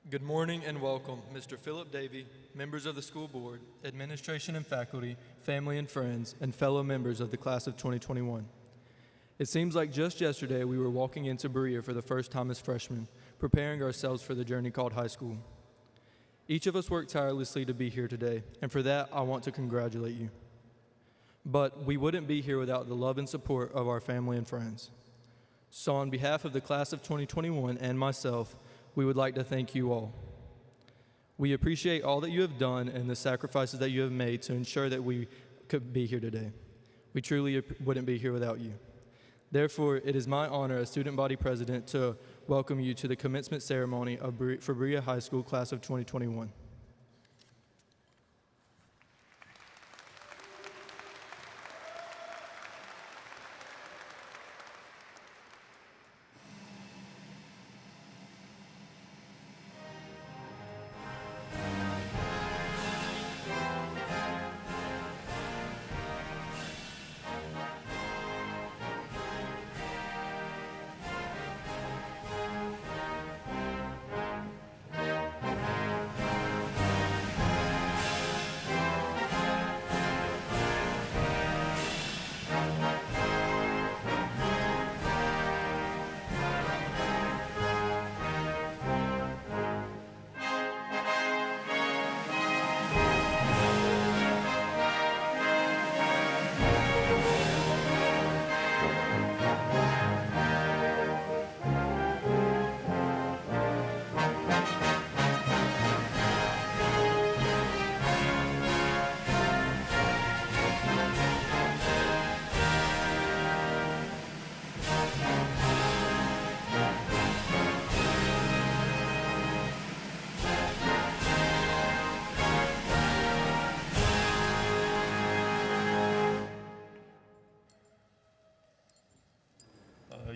Good morning and welcome, Mr. Philip Davey, members of the school board, administration and faculty, family and friends, and fellow members of the class of 2021. It seems like just yesterday we were walking into Berea for the first time as freshmen, preparing ourselves for the journey called high school. Each of us worked tirelessly to be here today, and for that I want to congratulate you. But we wouldn't be here without the love and support of our family and friends. So on behalf of the class of 2021 and myself, we would like to thank you all. We appreciate all that you have done and the sacrifices that you have made to ensure that we could be here today. We truly wouldn't be here without you. Therefore, it is my honor as student body president to welcome you to the commencement ceremony for Berea High School class of 2021.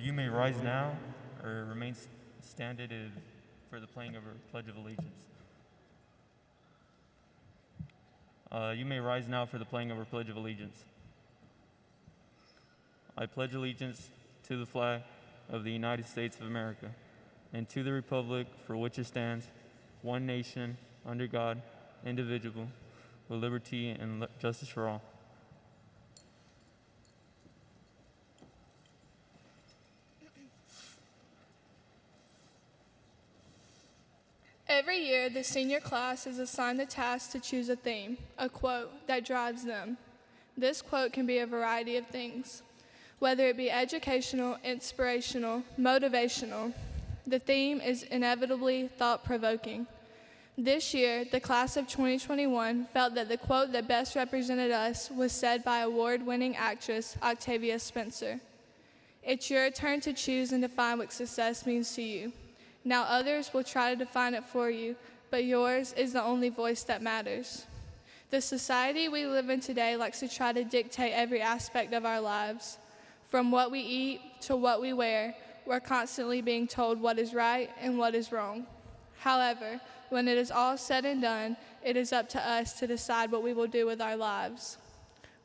You may rise now or remain standing for the playing of a Pledge of Allegiance. You may rise now for the playing of our Pledge of Allegiance. I pledge allegiance to the flag of the United States of America and to the republic for which it stands, one nation, under God, indivisible, with liberty and justice for all. Every year, the senior class is assigned the task to choose a theme, a quote that drives them. This quote can be a variety of things, whether it be educational, inspirational, motivational. The theme is inevitably thought-provoking. This year, the class of 2021 felt that the quote that best represented us was said by award-winning actress Octavia Spencer. It's your turn to choose and define what success means to you. Now others will try to define it for you, but yours is the only voice that matters. The society we live in today likes to try to dictate every aspect of our lives. From what we eat to what we wear, we're constantly being told what is right and what is wrong. However, when it is all said and done, it is up to us to decide what we will do with our lives.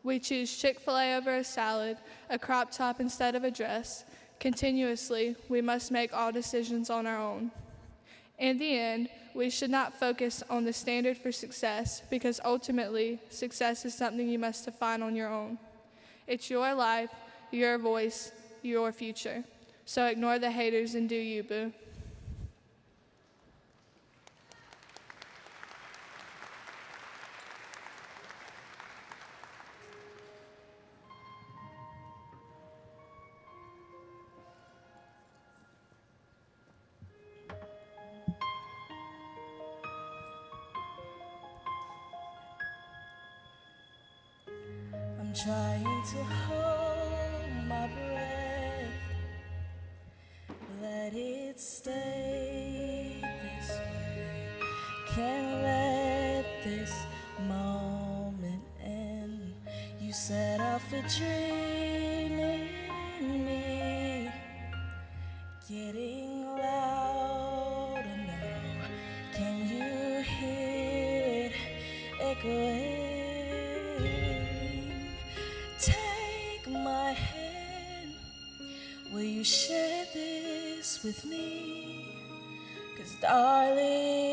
We choose Chick-fil-A over a salad, a crop top instead of a dress. Continuously, we must make all decisions on our own. In the end, we should not focus on the standard for success because ultimately, success is something you must define on your own. It's your life, your voice, your future. So ignore the haters and do you, boo. Trying to hold my breath, let it stay this way. Can't let this moment end. You set off a dream in me, getting louder now. Can you hear it echoing? My hand, will you share this with me? 'Cause darling,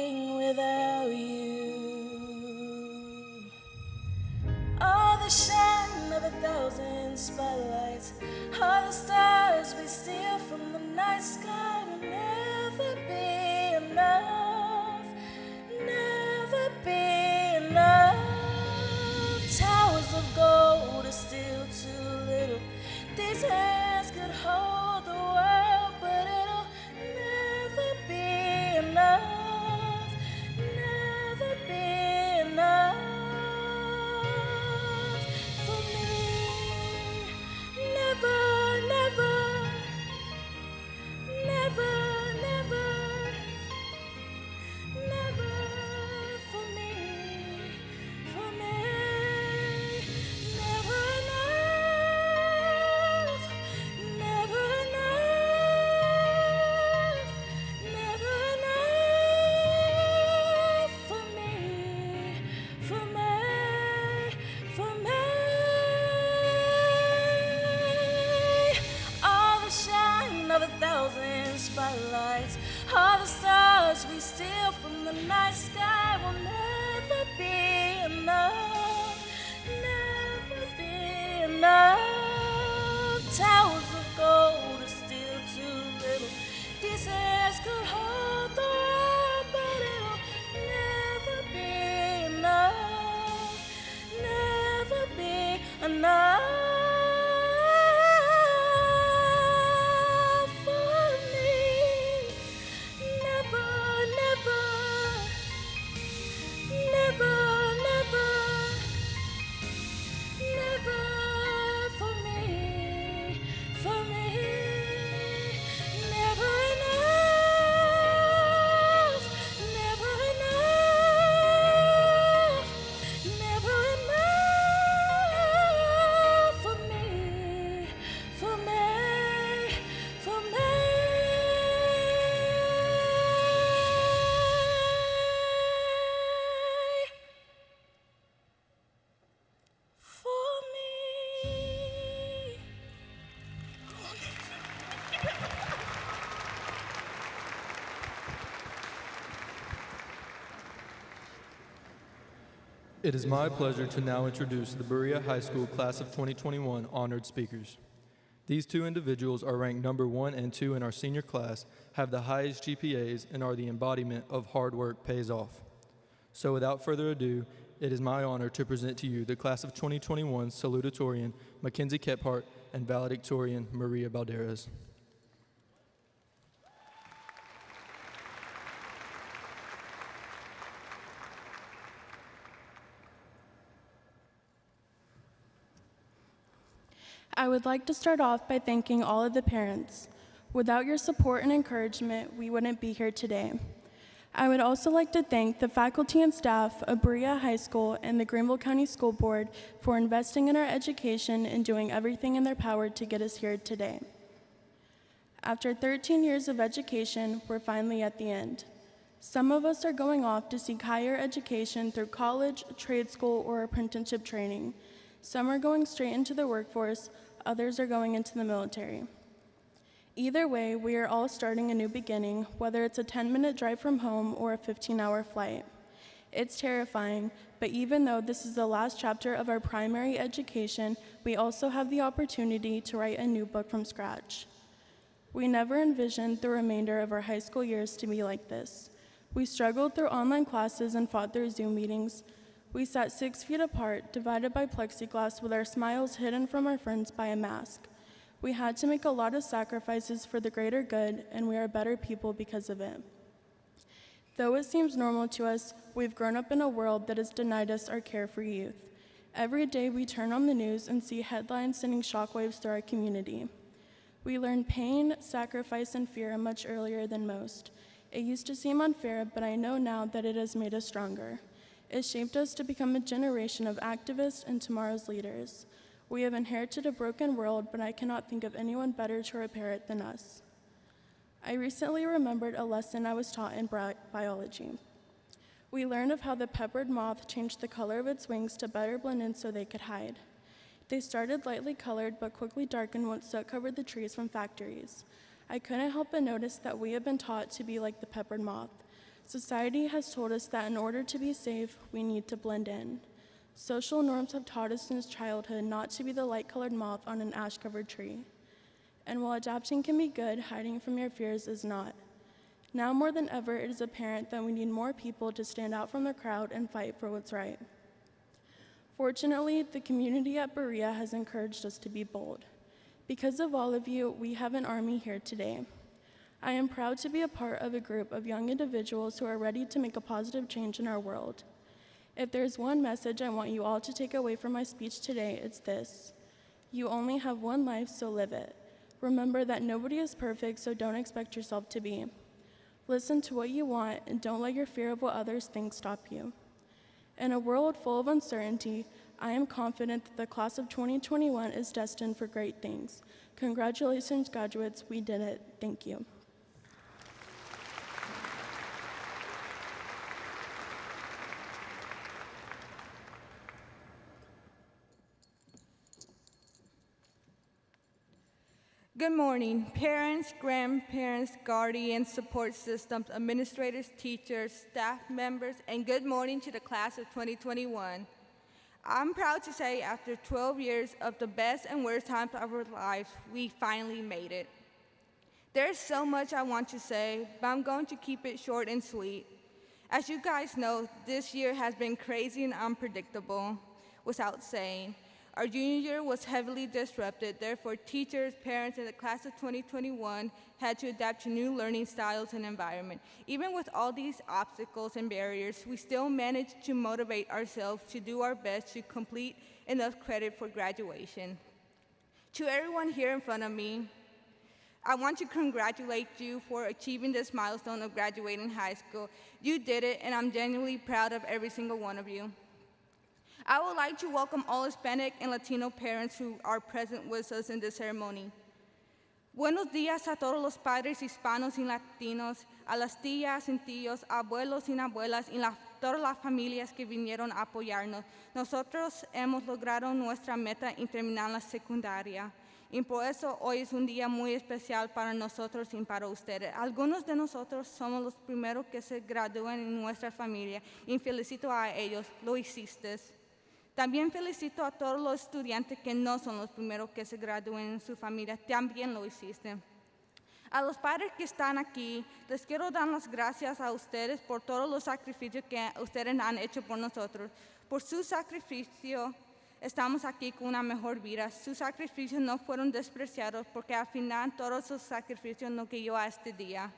shine of 1,000 spotlights, all the stars we steal from the night sky will never be enough, never be enough. Towers of gold are still too little. These hands could hold the world, but it'll never be enough, never be enough for me. Never, never, never, never, never for me, for me. Never enough, never enough, never enough for me, for me, for me. All the shine of 1,000 spotlights, all the stars we steal from the night sky will never be enough, never be enough. Towers of gold are still too little. These hands could hold the world, but it'll never be enough, never be enough for me. Never, never, never, never, never for me, for me. Never enough, never enough, never enough for me, for me, for me. For me. It is my pleasure to now introduce the Berea High School Class of 2021 honored speakers. These two individuals are ranked number 1 and 2 in our senior class, have the highest GPAs, and are the embodiment of hard work pays off. So without further ado, it is my honor to present to you the Class of 2021 salutatorian Mackenzie Kephart and valedictorian Maria Balderas. I would like to start off by thanking all of the parents. Without your support and encouragement, we wouldn't be here today. I would also like to thank the faculty and staff of Berea High School and the Greenville County School Board for investing in our education and doing everything in their power to get us here today. After 13 years of education, we're finally at the end. Some of us are going off to seek higher education through college, trade school, or apprenticeship training. Some are going straight into the workforce, others are going into the military. Either way, we are all starting a new beginning, whether it's a 10-minute drive from home or a 15-hour flight. It's terrifying, but even though this is the last chapter of our primary education, we also have the opportunity to write a new book from scratch. We never envisioned the remainder of our high school years to be like this. We struggled through online classes and fought through Zoom meetings. We sat 6 feet apart, divided by plexiglass, with our smiles hidden from our friends by a mask. We had to make a lot of sacrifices for the greater good, and we are better people because of it. Though it seems normal to us, we've grown up in a world that has denied us our carefree youth. Every day we turn on the news and see headlines sending shockwaves through our community. We learn pain, sacrifice, and fear much earlier than most. It used to seem unfair, but I know now that it has made us stronger. It shaped us to become a generation of activists and tomorrow's leaders. We have inherited a broken world, but I cannot think of anyone better to repair it than us. I recently remembered a lesson I was taught in biology. We learned of how the peppered moth changed the color of its wings to better blend in so they could hide. They started lightly colored, but quickly darkened once soot covered the trees from factories. I couldn't help but notice that we have been taught to be like the peppered moth. Society has told us that in order to be safe, we need to blend in. Social norms have taught us since childhood not to be the light-colored moth on an ash-covered tree. And while adapting can be good, hiding from your fears is not. Now more than ever, it is apparent that we need more people to stand out from the crowd and fight for what's right. Fortunately, the community at Berea has encouraged us to be bold. Because of all of you, we have an army here today. I am proud to be a part of a group of young individuals who are ready to make a positive change in our world. If there's one message I want you all to take away from my speech today, it's this: you only have one life, so live it. Remember that nobody is perfect, so don't expect yourself to be. Listen to what you want, and don't let your fear of what others think stop you. In a world full of uncertainty, I am confident that the class of 2021 is destined for great things. Congratulations, graduates. We did it. Thank you. Good morning, parents, grandparents, guardians, support systems, administrators, teachers, staff members, and good morning to the class of 2021. I'm proud to say after 12 years of the best and worst times of our lives, we finally made it. There's so much I want to say, but I'm going to keep it short and sweet. As you guys know, this year has been crazy and unpredictable, without saying. Our junior year was heavily disrupted, therefore teachers, parents, and the class of 2021 had to adapt to new learning styles and environment. Even with all these obstacles and barriers, we still managed to motivate ourselves to do our best to complete enough credit for graduation. To everyone here in front of me, I want to congratulate you for achieving this milestone of graduating high school. You did it, and I'm genuinely proud of every single one of you. I would like to welcome all Hispanic and Latino parents who are present with us in this ceremony. Buenos días a todos los padres hispanos y latinos, a las tías y tíos, abuelos y abuelas y todas las familias que vinieron a apoyarnos. Nosotros hemos logrado nuestra meta en terminar la secundaria. Y por eso hoy es un día muy especial para nosotros y para ustedes. Algunos de nosotros somos los primeros que se gradúan en nuestra familia y felicito a ellos, lo hiciste. También felicito a todos los estudiantes que no son los primeros que se gradúen en su familia, también lo hiciste. A los padres que están aquí, les quiero dar las gracias a ustedes por todos los sacrificios que ustedes han hecho por nosotros. Por su sacrificio, estamos aquí con una mejor vida. Sus sacrificios no fueron despreciados porque al final todos sus sacrificios nos guió a este día.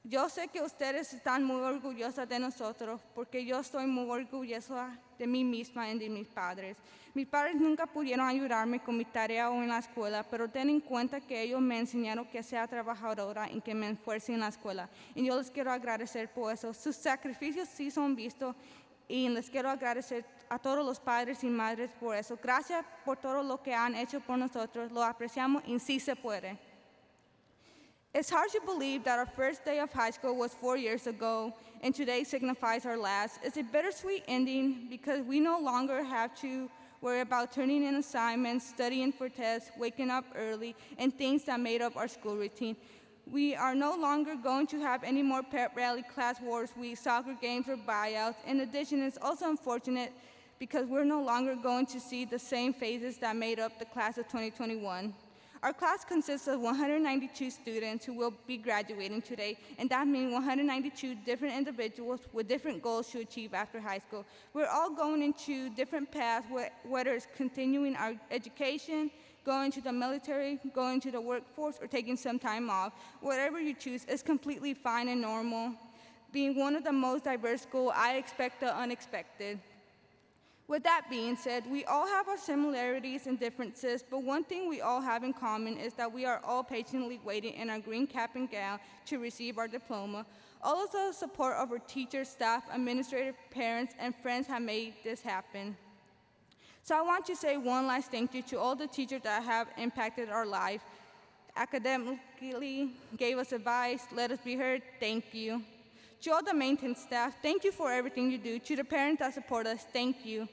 Yo sé que ustedes están muy orgullosas de nosotros porque yo estoy muy orgullosa de mí misma y de mis padres. Mis padres nunca pudieron ayudarme con mi tarea o en la escuela, pero ten en cuenta que ellos me enseñaron que sea trabajadora y que me esfuerce en la escuela. Y yo les quiero agradecer por eso. Sus sacrificios sí son vistos y les quiero agradecer a todos los padres y madres por eso. Gracias por todo lo que han hecho por nosotros. Lo apreciamos y sí se puede. It's hard to believe that our first day of high school was 4 years ago, and today signifies our last. It's a bittersweet ending because we no longer have to worry about turning in assignments, studying for tests, waking up early, and things that made up our school routine. We are no longer going to have any more pep rally, class wars, soccer games, or buyouts. In addition, it's also unfortunate because we're no longer going to see the same faces that made up the class of 2021. Our class consists of 192 students who will be graduating today, and that means 192 different individuals with different goals to achieve after high school. We're all going into different paths, whether it's continuing our education, going to the military, going to the workforce, or taking some time off. Whatever you choose is completely fine and normal. Being one of the most diverse schools, I expect the unexpected. With that being said, we all have our similarities and differences, but one thing we all have in common is that we are all patiently waiting in our green cap and gown to receive our diploma. All of the support of our teachers, staff, administrative, parents, and friends have made this happen. So I want to say one last thank you to all the teachers that have impacted our life. Academically, gave us advice, let us be heard, thank you. To all the maintenance staff, thank you for everything you do. To the parents that support us, thank you.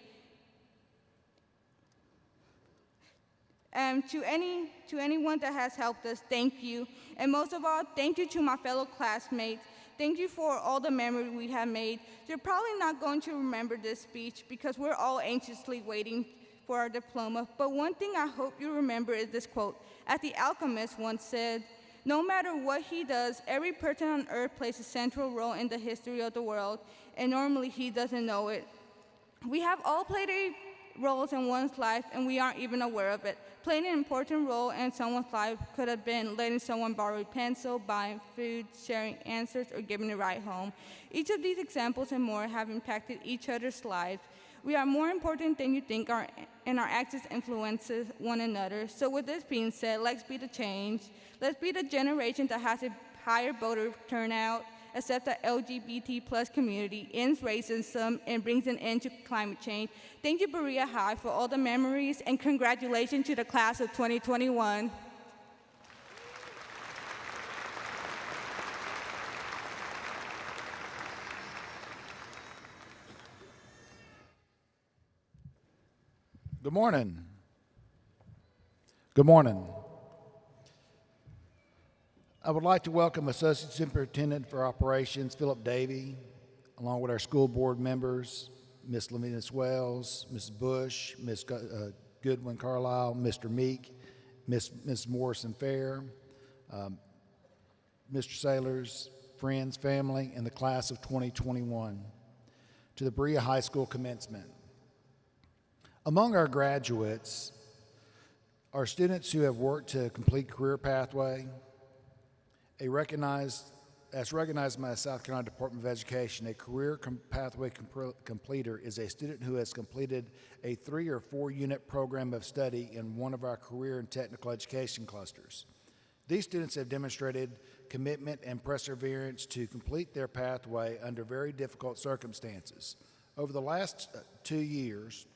To anyone that has helped us, thank you. And most of all, thank you to my fellow classmates. Thank you for all the memories we have made. You're probably not going to remember this speech because we're all anxiously waiting for our diploma, but one thing I hope you remember is this quote. As the alchemist once said, "No matter what he does, every person on earth plays a central role in the history of the world, and normally he doesn't know it." We have all played roles in one's life, and we aren't even aware of it. Playing an important role in someone's life could have been letting someone borrow a pencil, buying food, sharing answers, or giving a ride home. Each of these examples and more have impacted each other's lives. We are more important than you think, and our actions influences one another. So with this being said, let's be the change. Let's be the generation that has a higher voter turnout, accept the LGBT plus community, ends racism, and brings an end to climate change. Thank you, Berea High, for all the memories, and congratulations to the class of 2021. Good morning. Good morning. I would like to welcome Associate Superintendent for Operations, Philip Davey, along with our school board members, Ms. Levinas Wells, Ms. Bush, Ms. Goodwin Carlisle, Mr. Meek, Ms. Morrison Fair, Mr. Sailors, friends, family, and the class of 2021 to the Berea High School commencement. Among our graduates are students who have worked to complete career pathway. As recognized by the South Carolina Department of Education, a career pathway completer is a student who has completed a 3 or 4 unit program of study in one of our career and technical education clusters. These students have demonstrated commitment and perseverance to complete their pathway under very difficult circumstances. Over the last 2 years,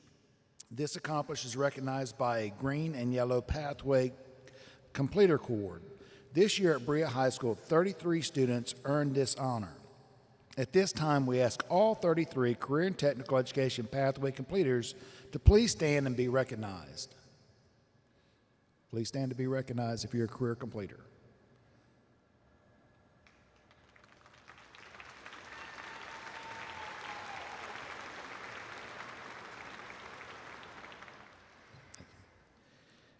this accomplishment is recognized by a green and yellow pathway completer award. This year at Berea High School, 33 students earned this honor. At this time, we ask all 33 career and technical education pathway completers to please stand and be recognized. Please stand to be recognized if you're a career completer.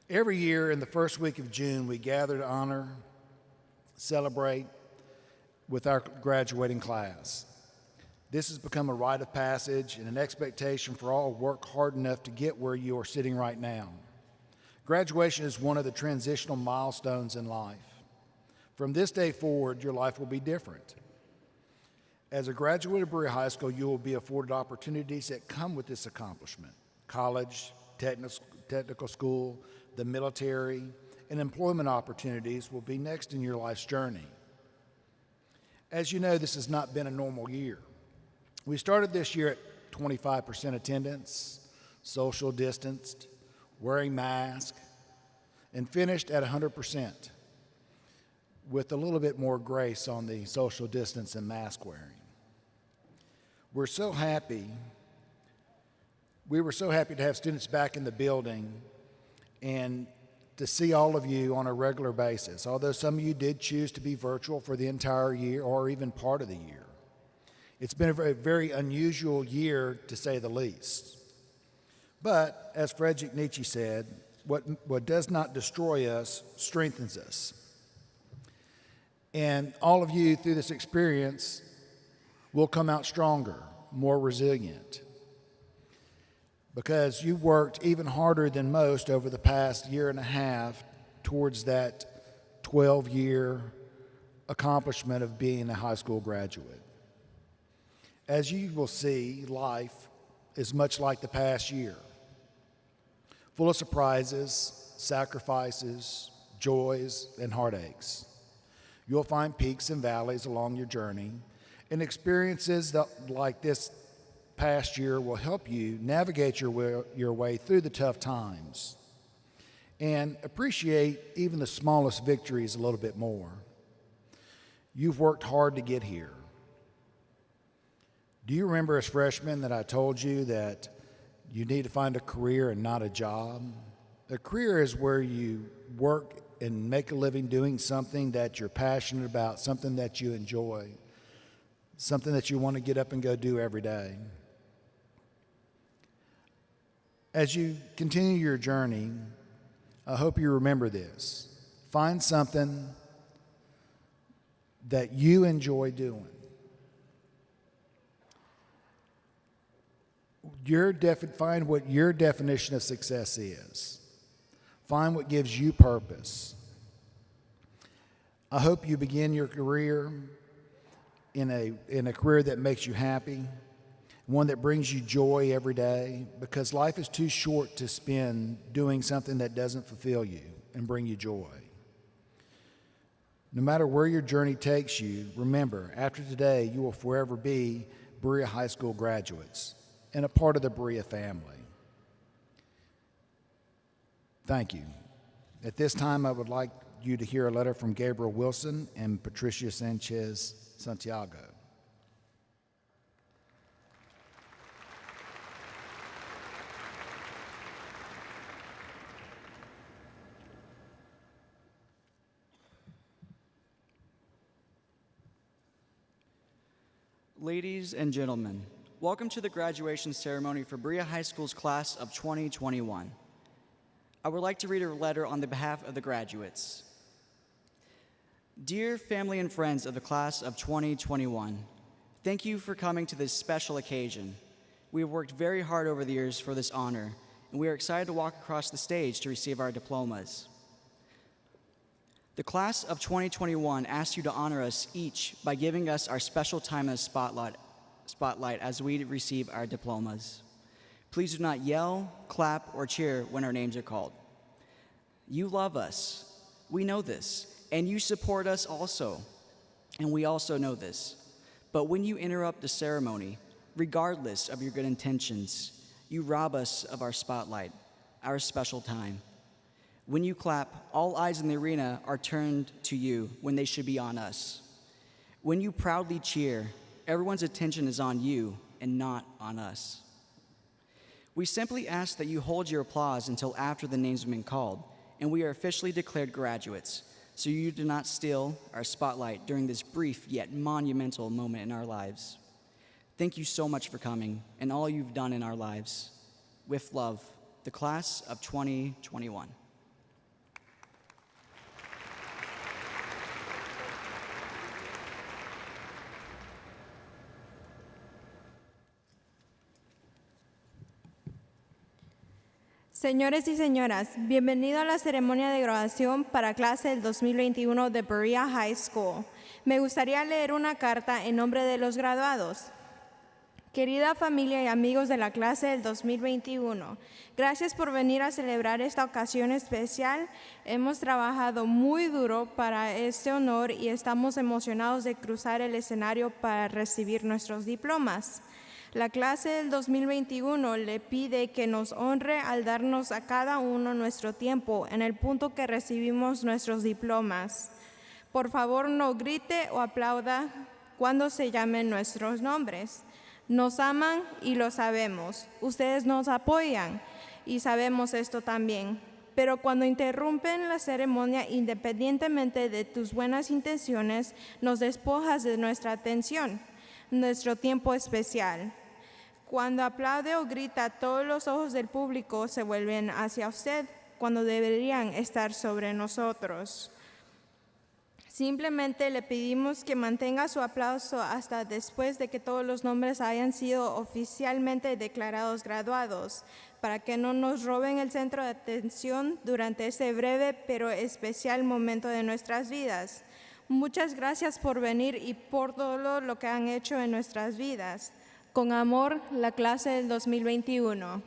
Every year in the first week of June, we gather to honor, celebrate with our graduating class. This has become a rite of passage and an expectation for all who work hard enough to get where you are sitting right now. Graduation is one of the transitional milestones in life. From this day forward, your life will be different. As a graduate of Berea High School, you will be afforded opportunities that come with this accomplishment: college, technical school, the military, and employment opportunities will be next in your life's journey. As you know, this has not been a normal year. We started this year at 25% attendance, social distanced, wearing masks, and finished at 100% with a little bit more grace on the social distance and mask wearing. We were so happy to have students back in the building and to see all of you on a regular basis, although some of you did choose to be virtual for the entire year or even part of the year. It's been a very, very unusual year, to say the least. But, as Friedrich Nietzsche said, what does not destroy us strengthens us. And all of you, through this experience, will come out stronger, more resilient, because you worked even harder than most over the past year and a half towards that 12-year accomplishment of being a high school graduate. As you will see, life is much like the past year, full of surprises, sacrifices, joys, and heartaches. You'll find peaks and valleys along your journey, and experiences like this past year will help you navigate your way through the tough times and appreciate even the smallest victories a little bit more. You've worked hard to get here. Do you remember as freshmen that I told you that you need to find a career and not a job? A career is where you work and make a living doing something that you're passionate about, something that you enjoy. something that you want to get up and go do every day. As you continue your journey, I hope you remember this. Find something that you enjoy doing. Find what your definition of success is. Find what gives you purpose. I hope you begin your career in a career that makes you happy, one that brings you joy every day, because life is too short to spend doing something that doesn't fulfill you and bring you joy. No matter where your journey takes you, remember, after today, you will forever be Berea High School graduates and a part of the Berea family. Thank you. At this time, I would like you to hear a letter from Gabriel Wilson and Patricia Sanchez Santiago. Ladies and gentlemen, welcome to the graduation ceremony for Berea High School's class of 2021. I would like to read a letter on the behalf of the graduates. Dear family and friends of the class of 2021, thank you for coming to this special occasion. We have worked very hard over the years for this honor, and we are excited to walk across the stage to receive our diplomas. The class of 2021 asks you to honor us each by giving us our special time in the spotlight as we receive our diplomas. Please do not yell, clap, or cheer when our names are called. You love us. We know this. And you support us also. And we also know this. But when you interrupt the ceremony, regardless of your good intentions, you rob us of our spotlight, our special time. When you clap, all eyes in the arena are turned to you when they should be on us. When you proudly cheer, everyone's attention is on you and not on us. We simply ask that you hold your applause until after the names have been called, and we are officially declared graduates, so you do not steal our spotlight during this brief yet monumental moment in our lives. Thank you so much for coming and all you've done in our lives. With love, the class of 2021. Señores y señoras, bienvenido a la ceremonia de graduación para clase del 2021 de Berea High School. Me gustaría leer una carta en nombre de los graduados. Querida familia y amigos de la clase del 2021, gracias por venir a celebrar esta ocasión especial. Hemos trabajado muy duro para este honor y estamos emocionados de cruzar el escenario para recibir nuestros diplomas. La clase del 2021 le pide que nos honre al darnos a cada uno nuestro tiempo en el punto que recibimos nuestros diplomas. Por favor, no grite o aplauda cuando se llamen nuestros nombres. Nos aman y lo sabemos. Ustedes nos apoyan y sabemos esto también. Pero cuando interrumpen la ceremonia, independientemente de tus buenas intenciones, nos despojas de nuestra atención, nuestro tiempo especial. Cuando aplaude o grita, todos los ojos del público se vuelven hacia usted, cuando deberían estar sobre nosotros. Simplemente le pedimos que mantenga su aplauso hasta después de que todos los nombres hayan sido oficialmente declarados graduados, para que no nos roben el centro de atención durante este breve pero especial momento de nuestras vidas. Muchas gracias por venir y por todo lo que han hecho en nuestras vidas. Con amor, la clase del 2021.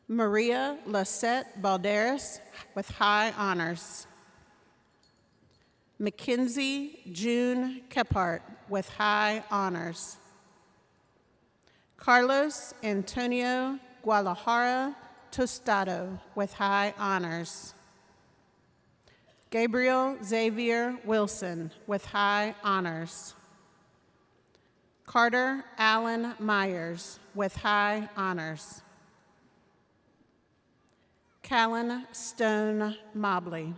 Maria Lisette Balderas with high honors. Mackenzie June Kephart with high honors. Carlos Antonio Guadalajara Tostado with high honors. Gabriel Xavier Wilson with high honors. Carter Allen Myers with high honors. Callan Stone Mobley.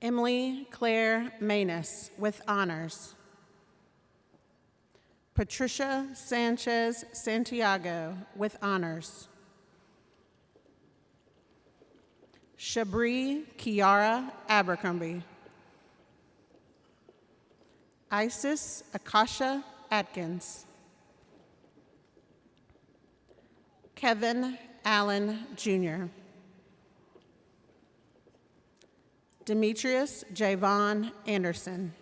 Emily Claire Manus with honors. Patricia Sanchez Santiago with honors. Shabri Kiara Abercrombie. Isis Akasha Atkins. Kevin Allen Jr. Demetrius Javon Anderson.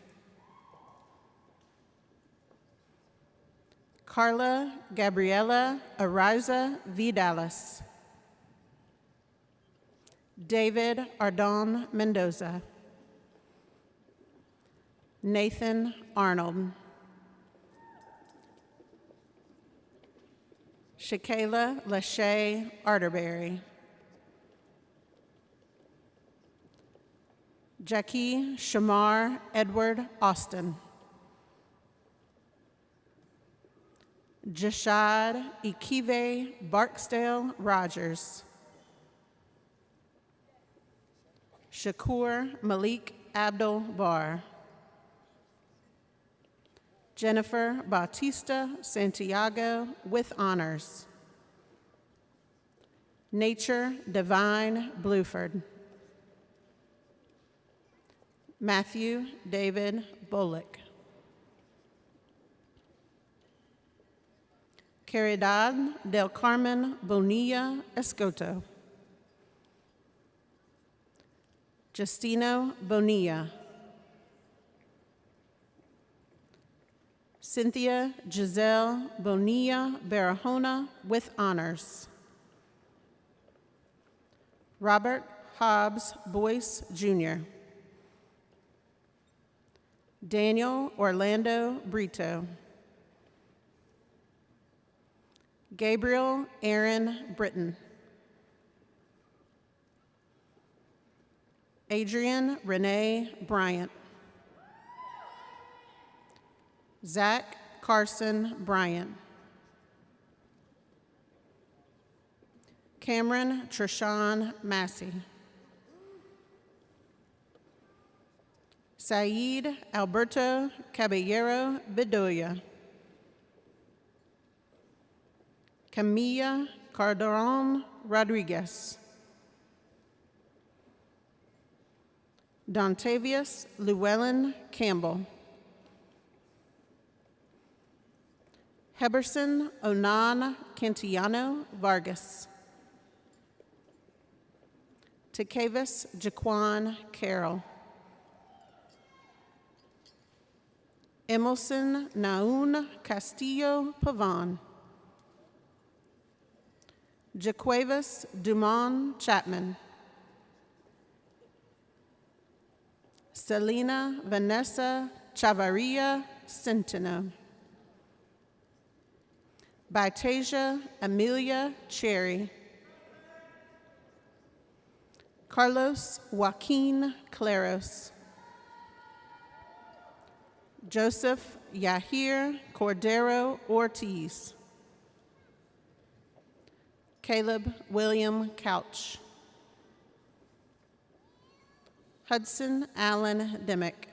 Carla Gabriela Ariza Vidalis. David Ardon Mendoza. Nathan Arnold. Shakayla Lachey Arterberry. Jackie Shamar Edward Austin. Jashad Ikive Barksdale Rogers. Shakur Malik Abdul Bar. Jennifer Bautista Santiago with honors. Nature Divine Bluford. Matthew David Bullock. Caridad del Carmen Bonilla Escoto. Justino Bonilla. Cynthia Giselle Bonilla Barahona with honors. Robert Hobbs Boyce Jr. Daniel Orlando Brito. Gabriel Aaron Britton. Adrian Renee Bryant. Zach Carson Bryant. Cameron Trishawn Massey. Saeed Alberto Caballero Bedoya. Camilla Cardaron Rodriguez. Dontavius Llewellyn Campbell. Heberson Onan Cantillano Vargas. Takevis Jaquan Carroll. Emerson Naun Castillo Pavon. Jaquavis Dumont Chapman. Selena Vanessa Chavarria Centeno. Bitasia Amelia Cherry. Carlos Joaquin Claros. Joseph Yahir Cordero Ortiz. Caleb William Couch. Hudson Allen Dimick.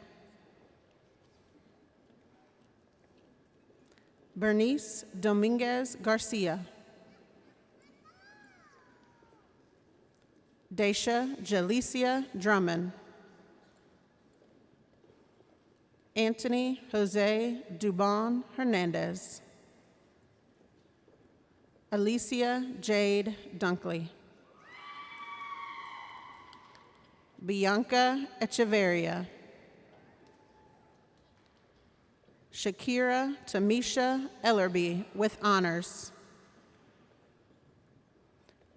Bernice Dominguez Garcia. Daisha Jalicia Drummond. Anthony Jose Dubon Hernandez. Alicia Jade Dunkley. Bianca Echeverria. Shakira Tamisha Ellerby with honors.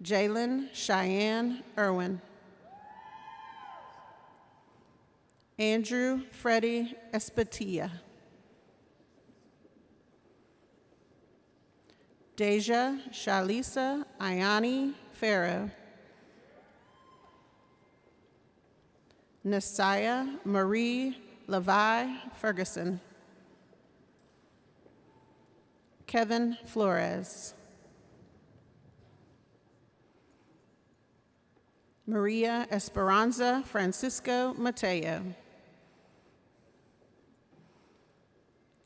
Jalen Cheyenne Irwin. Andrew Freddie Espatilla. Deja Shalisa Ayani Farrow. Nasiah Marie Levi Ferguson. Kevin Flores. Maria Esperanza Francisco Mateo.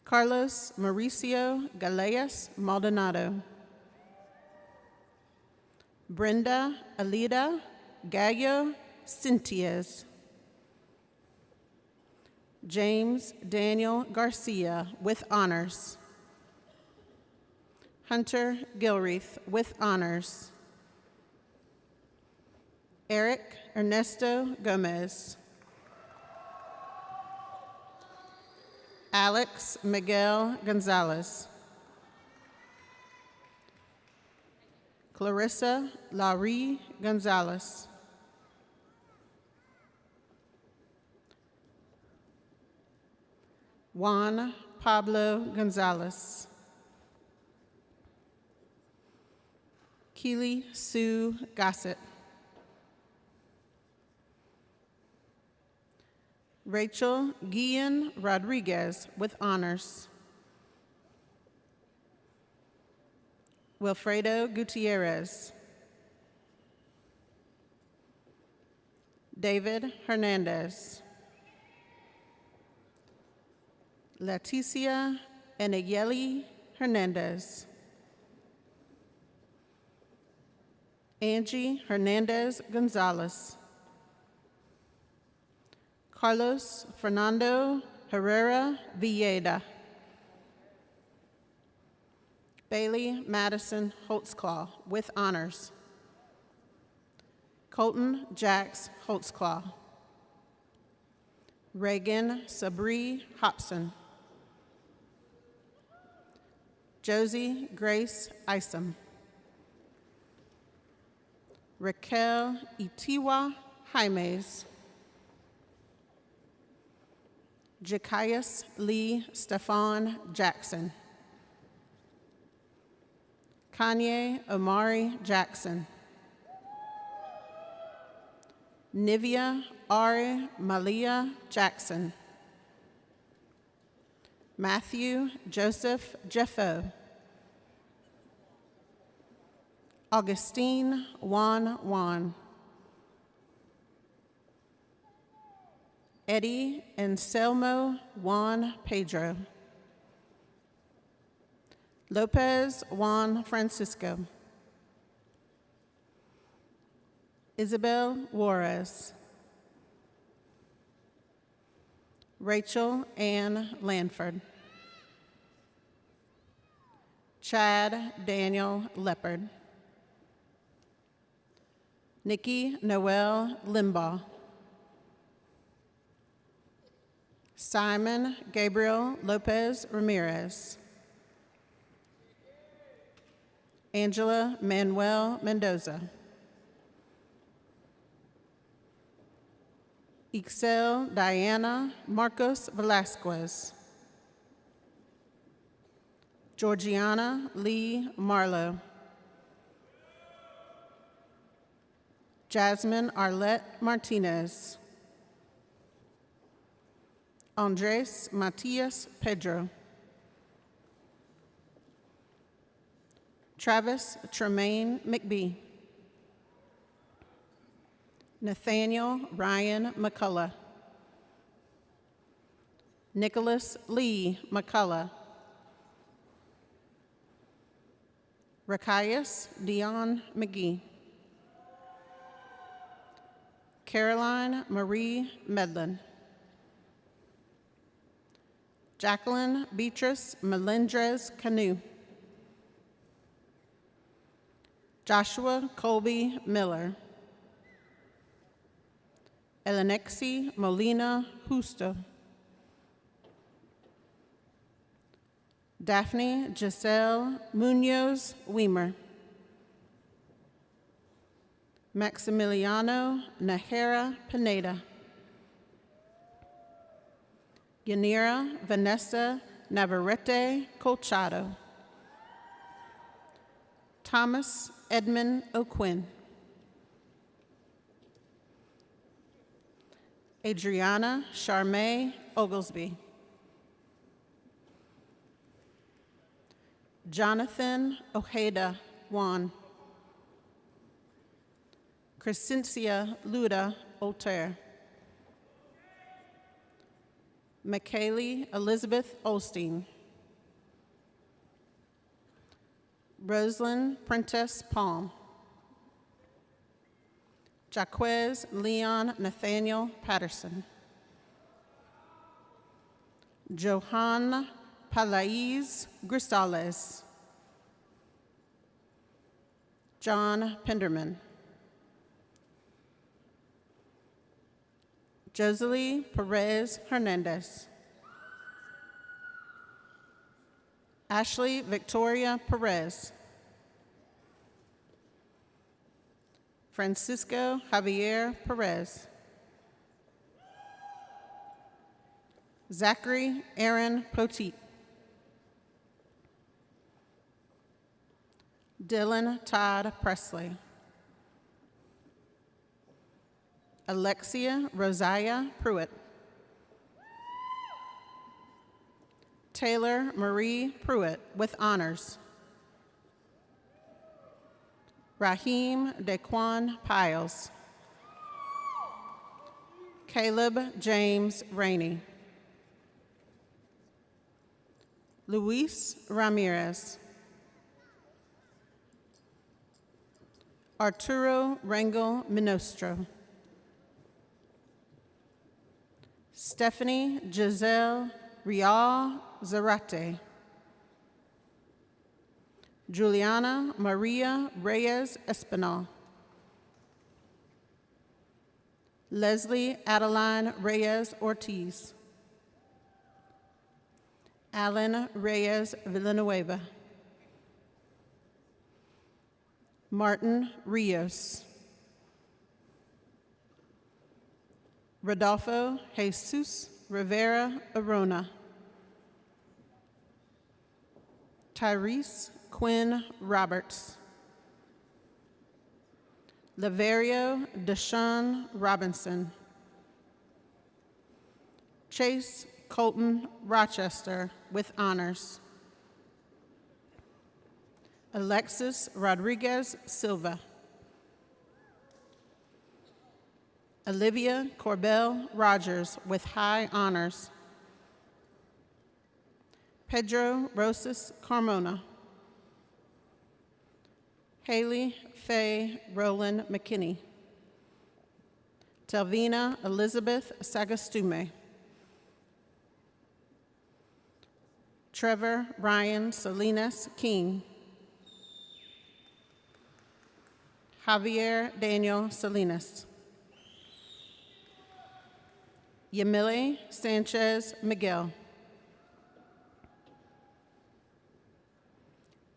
Carlos Mauricio Galeas Maldonado. Brenda Alida Gallo Cintias. James Daniel Garcia with honors. Hunter Gilreath with honors. Eric Ernesto Gomez. Alex Miguel Gonzalez. Clarissa Laurie Gonzalez. Juan Pablo Gonzalez. Keely Sue Gossett. Rachel Guillen Rodriguez with honors. Wilfredo Gutierrez. David Hernandez. Leticia Enayeli Hernandez. Angie Hernandez Gonzalez. Carlos Fernando Herrera Villeda. Bailey Madison Holtzclaw with honors. Colton Jax Holtzclaw. Reagan Sabri Hobson. Josie Grace Isom. Raquel Itiwa Jaimes. Jakias Lee Stefan Jackson. Kanye Omari Jackson. Nivea Ari Malia Jackson. Matthew Joseph Jeffo. Augustine Juan. Eddie Anselmo Juan Pedro. Lopez Juan Francisco. Isabel Juarez. Rachel Ann Lanford. Chad Daniel Leopard. Nikki Noel Limbaugh. Simon Gabriel Lopez Ramirez. Angela Manuel Mendoza. Ixel Diana Marcos Velasquez. Georgiana Lee Marlowe. Jasmine Arlette Martinez. Andres Matias Pedro. Travis Tremaine McBee. Nathaniel Ryan McCullough. Nicholas Lee McCullough. Rakias Dion McGee. Caroline Marie Medlin. Jacqueline Beatrice Melendrez Canu. Joshua Colby Miller. Elenexi Molina Justo. Daphne Giselle Munoz Weimer. Maximiliano Nahara Pineda. Yanira Vanessa Navarrete Colchado. Thomas Edmund O'Quinn. Adriana Charmaine Oglesby. Jonathan Ojeda Juan. Crescencia Luda Altair. McKaylee Elizabeth Olstein. Rosalind Prentice Palm. Jaquez Leon Nathaniel Patterson. Johanna Palais Grisales. John Penderman. Joselie Perez Hernandez. Ashley Victoria Perez. Francisco Javier Perez. Zachary Aaron Poteet. Dylan Todd Presley. Alexia Rosiah Pruitt. Taylor Marie Pruitt with honors. Raheem Daquan Piles. Caleb James Rainey. Luis Ramirez. Arturo Rangel Minostro. Stephanie Giselle Rial Zarate. Juliana Maria Reyes Espinal. Leslie Adeline Reyes Ortiz. Alan Reyes Villanueva. Martin Rios. Rodolfo Jesus Rivera Arona. Tyrese Quinn Roberts. Laverio Deshaun Robinson. Chase Colton Rochester with honors. Alexis Rodriguez Silva. Olivia Corbell Rogers with high honors. Pedro Rosas Carmona. Haley Faye Rowland McKinney. Telvina Elizabeth Sagastume. Trevor Ryan Salinas King. Javier Daniel Salinas. Yamile Sanchez Miguel.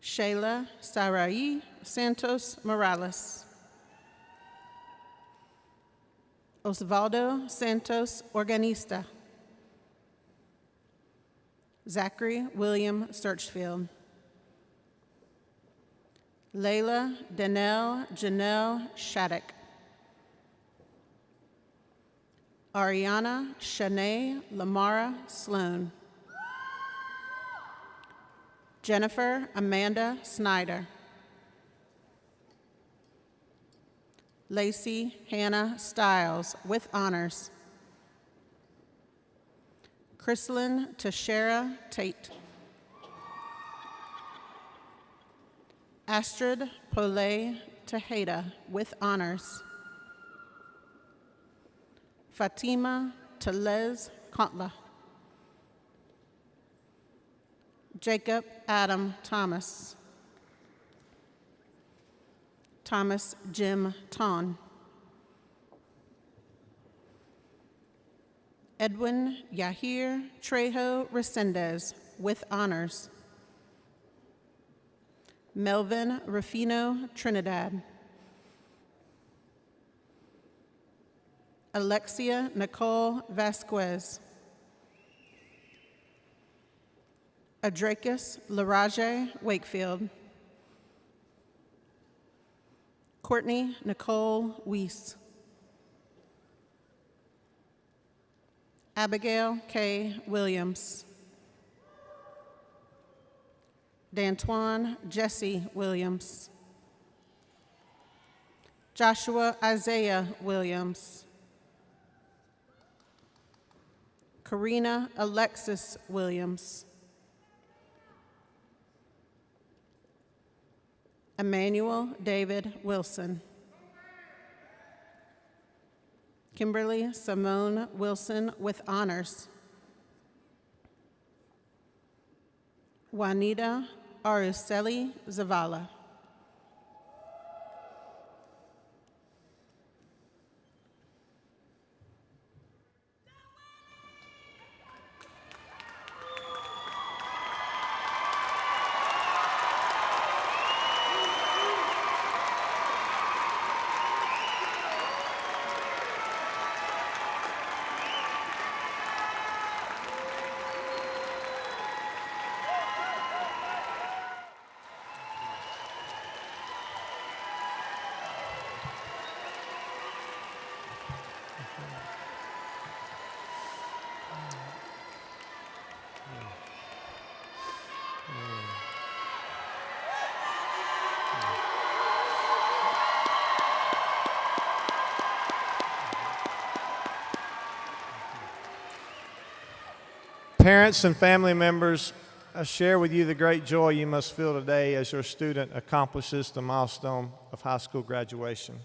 Shayla Sarai Santos Morales. Osvaldo Santos Organista. Zachary William Searchfield. Layla Danelle Janelle Shattuck. Ariana Shanae Lamara Sloan. Jennifer Amanda Snyder. Lacey Hannah Stiles with honors. Chrislyn Tashera Tate. Astrid Polay Tejeda with honors. Fatima Telez Kontla. Jacob Adam Thomas. Thomas Jim Ton. Edwin Yahir Trejo Resendez with honors. Melvin Rufino Trinidad. Alexia Nicole Vasquez. Adracus Laraje Wakefield. Courtney Nicole Weiss. Abigail K. Williams. D'Antoine Jesse Williams. Joshua Isaiah Williams. Karina Alexis Williams. Emmanuel David Wilson. Kimberly Simone Wilson with honors. Juanita Araceli Zavala. Parents and family members, I share with you the great joy you must feel today as your student accomplishes the milestone of high school graduation.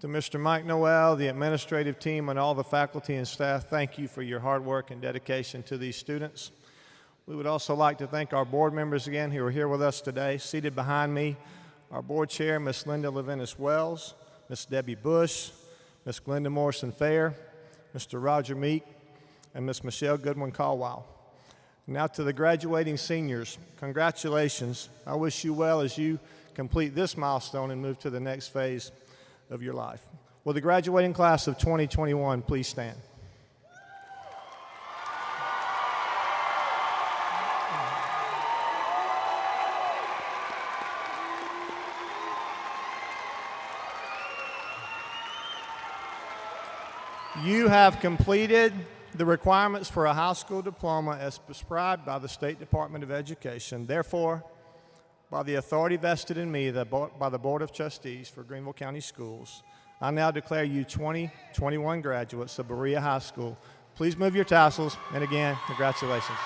To Mr. Mike Noel, the administrative team, and all the faculty and staff, thank you for your hard work and dedication to these students. We would also like to thank our board members again who are here with us today. Seated behind me, our board chair, Ms. Linda Levinas Wells, Ms. Debbie Bush, Ms. Glenda Morrison Fair, Mr. Roger Meek, and Ms. Michelle Goodwin Caldwell. Now to the graduating seniors, congratulations. I wish you well as you complete this milestone and move to the next phase of your life. Will the graduating class of 2021 please stand? You have completed the requirements for a high school diploma as prescribed by the State Department of Education. Therefore, by the authority vested in me by the Board of Trustees for Greenville County Schools, I now declare you 2021 graduates of Berea High School. Please move your tassels, and again, congratulations.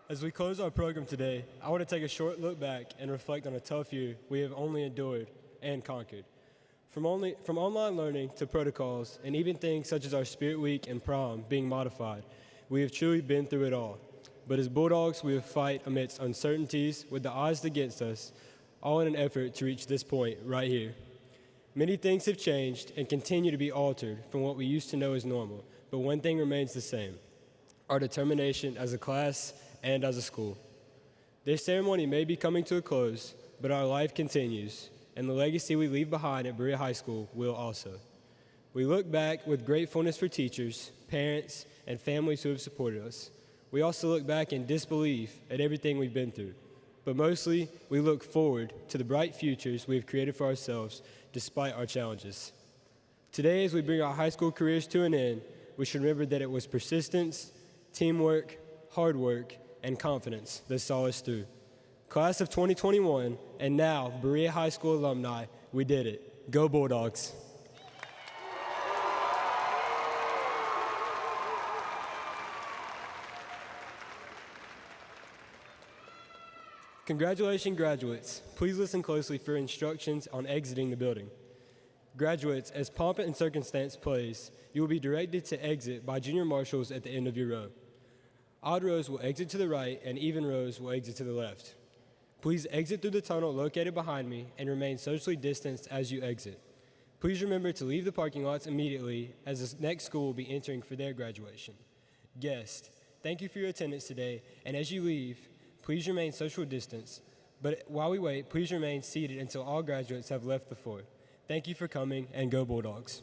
As we close our program today, I want to take a short look back and reflect on a tough year we have only endured and conquered. From online learning to protocols and even things such as our Spirit Week and prom being modified, we have truly been through it all. But as Bulldogs, we will fight amidst uncertainties with the odds against us, all in an effort to reach this point right here. Many things have changed and continue to be altered from what we used to know as normal, but one thing remains the same: our determination as a class and as a school. This ceremony may be coming to a close, but our life continues, and the legacy we leave behind at Berea High School will also. We look back with gratefulness for teachers, parents, and families who have supported us. We also look back in disbelief at everything we've been through, but mostly we look forward to the bright futures we have created for ourselves despite our challenges. Today, as we bring our high school careers to an end, we should remember that it was persistence, teamwork, hard work, and confidence that saw us through. Class of 2021, and now Berea High School alumni, we did it. Go Bulldogs. Congratulations, graduates. Please listen closely for instructions on exiting the building. Graduates, as pomp and circumstance plays, you will be directed to exit by junior marshals at the end of your row. Odd rows will exit to the right, and even rows will exit to the left. Please exit through the tunnel located behind me and remain socially distanced as you exit. Please remember to leave the parking lots immediately, as the next school will be entering for their graduation. Guests, thank you for your attendance today, and as you leave, please remain social distance. But while we wait, please remain seated until all graduates have left the floor. Thank you for coming, and go Bulldogs.